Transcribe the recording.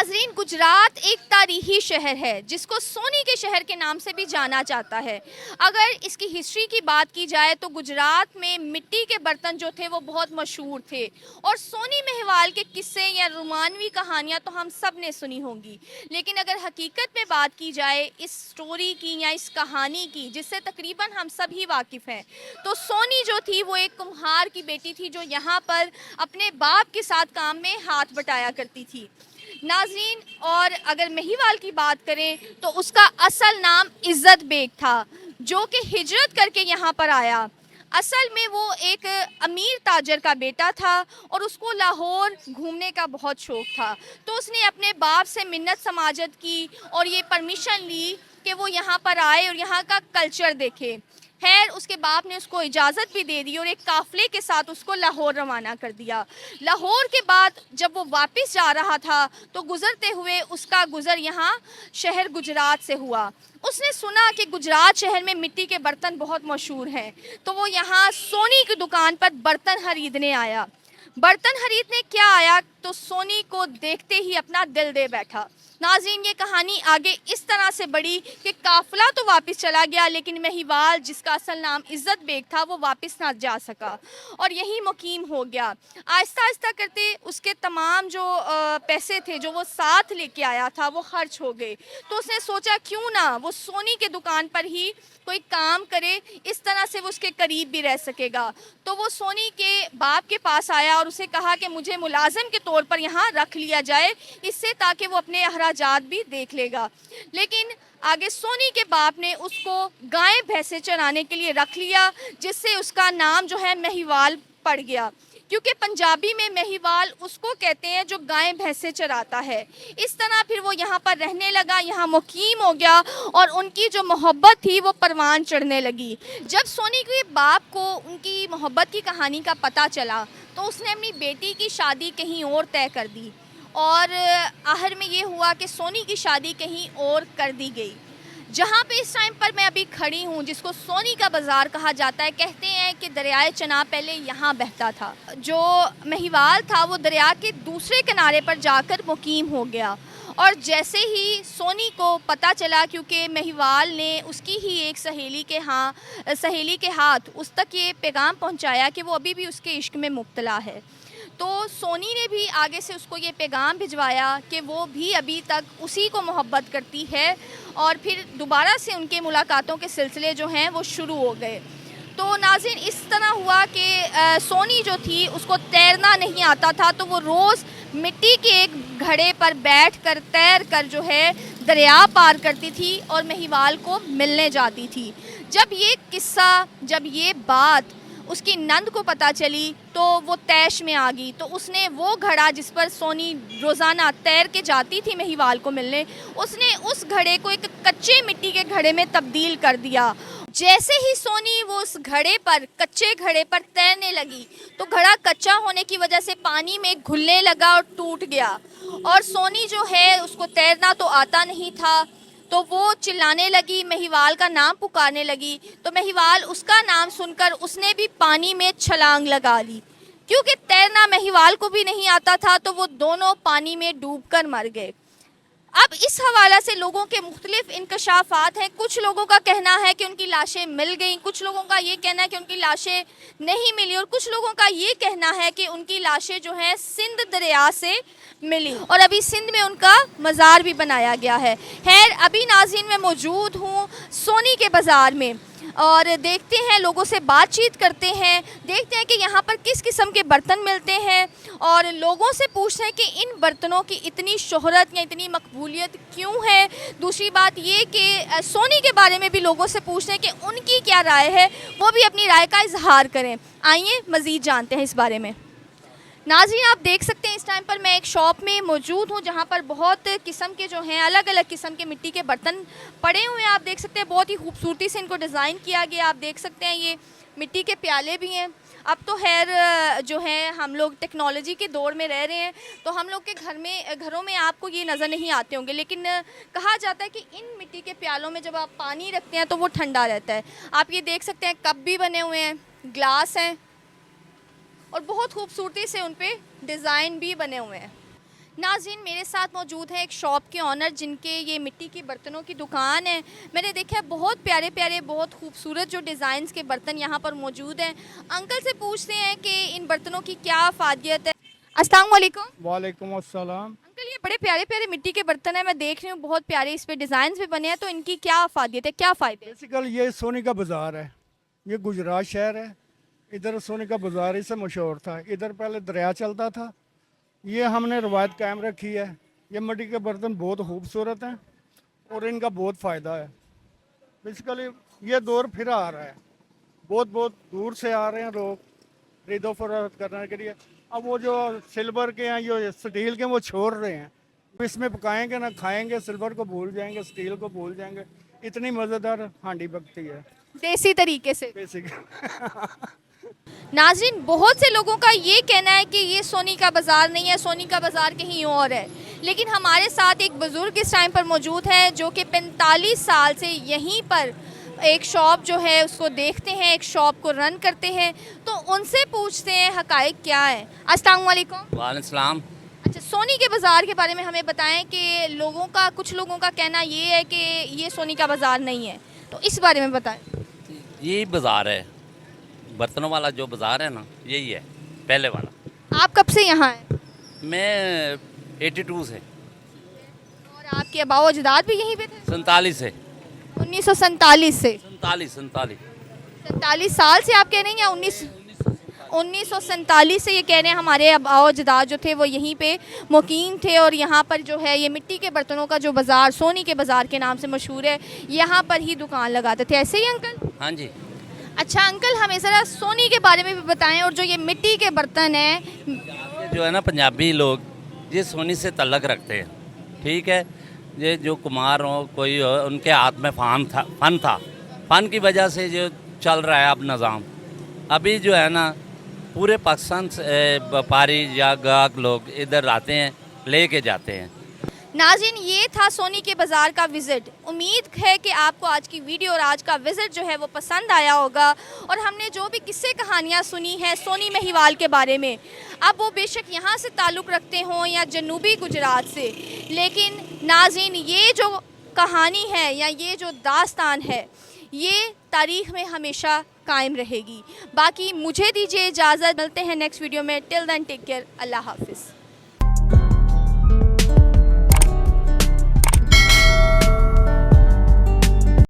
नाजरीन, गुजरात एक तारीखी शहर है जिसको सोने के शहर के नाम से भी जाना जाता है। अगर इसकी हिस्ट्री की बात की जाए तो गुजरात में मिट्टी के बर्तन जो थे वो बहुत मशहूर थे और सोनी महिवाल के किस्से या रोमानवी कहानियाँ तो हम सब ने सुनी होंगी। लेकिन अगर हकीकत में बात की जाए इस स्टोरी की या इस कहानी की जिससे तकरीबन हम सब ही वाकिफ़ हैं, तो सोनी जो थी वो एक कुम्हार की बेटी थी जो यहाँ पर अपने बाप के साथ काम में हाथ बटाया करती थी नाजरीन। और अगर महिवाल की बात करें तो उसका असल नाम इज़्ज़त बेग था जो कि हिजरत करके यहाँ पर आया। असल में वो एक अमीर ताजर का बेटा था और उसको लाहौर घूमने का बहुत शौक़ था, तो उसने अपने बाप से मिन्नत समाजत की और ये परमिशन ली कि वो यहाँ पर आए और यहाँ का कल्चर देखे। खैर उसके बाप ने उसको इजाज़त भी दे दी और एक काफ़िले के साथ उसको लाहौर रवाना कर दिया। लाहौर के बाद जब वो वापस जा रहा था तो गुज़रते हुए उसका गुज़र यहाँ शहर गुजरात से हुआ। उसने सुना कि गुजरात शहर में मिट्टी के बर्तन बहुत मशहूर हैं, तो वो यहाँ सोनी की दुकान पर बर्तन खरीदने आया। बर्तन खरीदने क्या आया तो सोनी को देखते ही अपना दिल दे बैठा। नाज़रीन, ये कहानी आगे इस तरह से बढ़ी कि काफ़िला तो वापस चला गया लेकिन महिवाल जिसका असल नाम इज़्ज़त बेग था वो वापस ना जा सका और यही मुकीम हो गया। आहिस्ता आहिस्ता करते उसके तमाम जो पैसे थे जो वो साथ लेके आया था वो खर्च हो गए, तो उसने सोचा क्यों ना वो सोनी के दुकान पर ही कोई काम करे, इस तरह से वो उसके करीब भी रह सकेगा। तो वो सोनी के बाप के पास आया और उसे कहा कि मुझे मुलाजिम के तौर पर यहाँ रख लिया जाए, इससे ताकि वो अपने अखराजात भी देख लेगा। लेकिन आगे सोनी के बाप ने उसको गाय भैंसे चराने के लिए रख लिया, जिससे उसका नाम जो है महिवाल पड़ गया, क्योंकि पंजाबी में महिवाल उसको कहते हैं जो गाय भैंसे चराता है। इस तरह फिर वो यहाँ पर रहने लगा, यहाँ मुकीम हो गया और उनकी जो मोहब्बत थी वो परवान चढ़ने लगी। जब सोनी के बाप को उनकी मोहब्बत की कहानी का पता चला तो उसने अपनी बेटी की शादी कहीं और तय कर दी और आखिर में ये हुआ कि सोनी की शादी कहीं और कर दी गई। जहाँ पे इस टाइम पर मैं अभी खड़ी हूँ जिसको सोनी का बाज़ार कहा जाता है, कहते हैं कि दरियाए चनाब पहले यहाँ बहता था। जो महिवाल था वो दरिया के दूसरे किनारे पर जाकर मुकीम हो गया और जैसे ही सोनी को पता चला, क्योंकि महिवाल ने उसकी ही एक सहेली के हाथ उस तक ये पैगाम पहुँचाया कि वो अभी भी उसके इश्क में मुब्तला है, तो सोनी ने भी आगे से उसको ये पैगाम भिजवाया कि वो भी अभी तक उसी को मोहब्बत करती है और फिर दोबारा से उनके मुलाकातों के सिलसिले जो हैं वो शुरू हो गए। तो नाज़रीन, इस तरह हुआ कि सोनी जो थी उसको तैरना नहीं आता था, तो वो रोज़ मिट्टी के एक घड़े पर बैठकर तैर कर जो है दरिया पार करती थी और महिवाल को मिलने जाती थी। जब ये बात उसकी नंद को पता चली तो वो तैश में आ गई, तो उसने वो घड़ा जिस पर सोनी रोज़ाना तैर के जाती थी महिवाल को मिलने, उसने उस घड़े को एक कच्चे मिट्टी के घड़े में तब्दील कर दिया। जैसे ही सोनी वो उस कच्चे घड़े पर तैरने लगी तो घड़ा कच्चा होने की वजह से पानी में घुलने लगा और टूट गया और सोनी जो है उसको तैरना तो आता नहीं था, तो वो चिल्लाने लगी, महिवाल का नाम पुकारने लगी। तो महिवाल उसका नाम सुनकर उसने भी पानी में छलांग लगा ली। क्योंकि तैरना महिवाल को भी नहीं आता था तो वो दोनों पानी में डूबकर मर गए। अब इस हवाला से लोगों के मुख्तलिफ इंकशाफात हैं। कुछ लोगों का कहना है कि उनकी लाशें मिल गईं, कुछ लोगों का ये कहना है कि उनकी लाशें नहीं मिली और कुछ लोगों का ये कहना है कि उनकी लाशें जो हैं सिंध दरिया से मिली और अभी सिंध में उनका मज़ार भी बनाया गया है। खैर, अभी नाज़रीन मैं मौजूद हूँ सोनी के बाज़ार में और देखते हैं, लोगों से बातचीत करते हैं, देखते हैं कि यहाँ पर किस किस्म के बर्तन मिलते हैं और लोगों से पूछते हैं कि इन बर्तनों की इतनी शोहरत या इतनी मकबूलियत क्यों है। दूसरी बात ये कि सोनी के बारे में भी लोगों से पूछते हैं कि उनकी क्या राय है, वो भी अपनी राय का इजहार करें। आइए मज़ीद जानते हैं इस बारे में। नाज़रीन, आप देख सकते हैं इस टाइम पर मैं एक शॉप में मौजूद हूँ जहाँ पर बहुत किस्म के जो हैं अलग अलग किस्म के मिट्टी के बर्तन पड़े हुए हैं। आप देख सकते हैं बहुत ही खूबसूरती से इनको डिज़ाइन किया गया। आप देख सकते हैं ये मिट्टी के प्याले भी हैं। अब तो खैर जो है हम लोग टेक्नोलॉजी के दौर में रह रहे हैं, तो हम लोग के घरों में आपको ये नज़र नहीं आते होंगे, लेकिन कहा जाता है कि इन मिट्टी के प्यालों में जब आप पानी रखते हैं तो वो ठंडा रहता है। आप ये देख सकते हैं कप भी बने हुए हैं, ग्लास हैं और बहुत खूबसूरती से उन पे डिज़ाइन भी बने हुए हैं। नाज़रीन, मेरे साथ मौजूद है एक शॉप के ऑनर जिनके ये मिट्टी के बर्तनों की दुकान है। मैंने देखा है बहुत प्यारे प्यारे, बहुत खूबसूरत जो डिज़ाइंस के बर्तन यहाँ पर मौजूद हैं। अंकल से पूछते हैं कि इन बर्तनों की क्या अफादियत है। अस्सलाम वालेकुम। वालेकुम अस्सलाम। अंकल, ये बड़े प्यारे प्यारे मिट्टी के बर्तन हैं, मैं देख रही हूँ बहुत प्यारे इस पे डिज़ाइन भी बने हैं, तो इनकी क्या अफादियत है, क्या फ़ायदे हैं? बेसिकल ये सोनी का बाज़ार है, ये गुजरात शहर है। इधर सोनी का बाज़ार इससे मशहूर था। इधर पहले दरिया चलता था। ये हमने रवायत कायम रखी है। ये मिट्टी के बर्तन बहुत खूबसूरत हैं और इनका बहुत फ़ायदा है। बेसिकली ये दौर फिर आ रहा है, बहुत बहुत दूर से आ रहे हैं लोग खरीदो फरोख्त करने के लिए। अब वो जो सिल्वर के हैं, जो स्टील के, वो छोड़ रहे हैं। इसमें पकाएंगे ना खाएंगे, सिल्वर को भूल जाएंगे, स्टील को भूल जाएंगे। इतनी मज़ेदार हांडी पकती है देसी तरीके से। बेसिक। नाज़रीन, बहुत से लोगों का ये कहना है कि ये सोनी का बाज़ार नहीं है, सोनी का बाज़ार कहीं और है। लेकिन हमारे साथ एक बुज़ुर्ग इस टाइम पर मौजूद है जो कि 45 साल से यहीं पर एक शॉप जो है उसको देखते हैं, एक शॉप को रन करते हैं। तो उनसे पूछते हैं हक़ाइक़ क्या है। अस्सलाम वालेकुम। वालेकुम सलाम। अच्छा, सोनी के बाज़ार के बारे में हमें बताएं कि कुछ लोगों का कहना ये है कि ये सोनी का बाज़ार नहीं है, तो इस बारे में बताएं। यही बाज़ार है, बर्तनों वाला जो बाज़ार है ना, यही है पहले वाला। आप कब से यहाँ हैं? मैं 82 से, और आपके आबाओ अजदाद भी यहीं पे थे? 47 से। 1947 से? 47 साल से आप कह रहे हैं, या 1947 से ये कह रहे हैं? हमारे आबाओ अजदाद जो थे वो यहीं पे मुकीम थे और यहाँ पर जो है ये मिट्टी के बर्तनों का जो बाज़ार सोनी के बाज़ार के नाम से मशहूर है, यहाँ पर ही दुकान लगाते थे। ऐसे ही अंकल? हाँ जी। अच्छा अंकल, हमें ज़रा सोनी के बारे में भी बताएं, और जो ये मिट्टी के बर्तन हैं। ये जो है ना, पंजाबी लोग ये सोनी से तल्लक रखते हैं, ठीक है। ये जो कुमार हो, कोई हो, उनके हाथ में फन था। फन की वजह से जो चल रहा है अब निज़ाम, अभी जो है ना पूरे पाकिस्तान से व्यापारी या गाहक लोग इधर आते हैं, लेके जाते हैं। नाज़रीन, ये था सोनी के बाज़ार का विज़िट। उम्मीद है कि आपको आज की वीडियो और आज का विज़िट जो है वो पसंद आया होगा। और हमने जो भी किस्से कहानियाँ सुनी हैं सोनी महिवाल के बारे में, अब वो बेशक यहाँ से ताल्लुक़ रखते हों या जनूबी गुजरात से, लेकिन नाज़रीन ये जो कहानी है या ये जो दास्तान है ये तारीख़ में हमेशा कायम रहेगी। बाकी मुझे दीजिए इजाज़त, मिलते हैं नेक्स्ट वीडियो में। टिल देन टेक केयर, अल्लाह हाफ़िज़।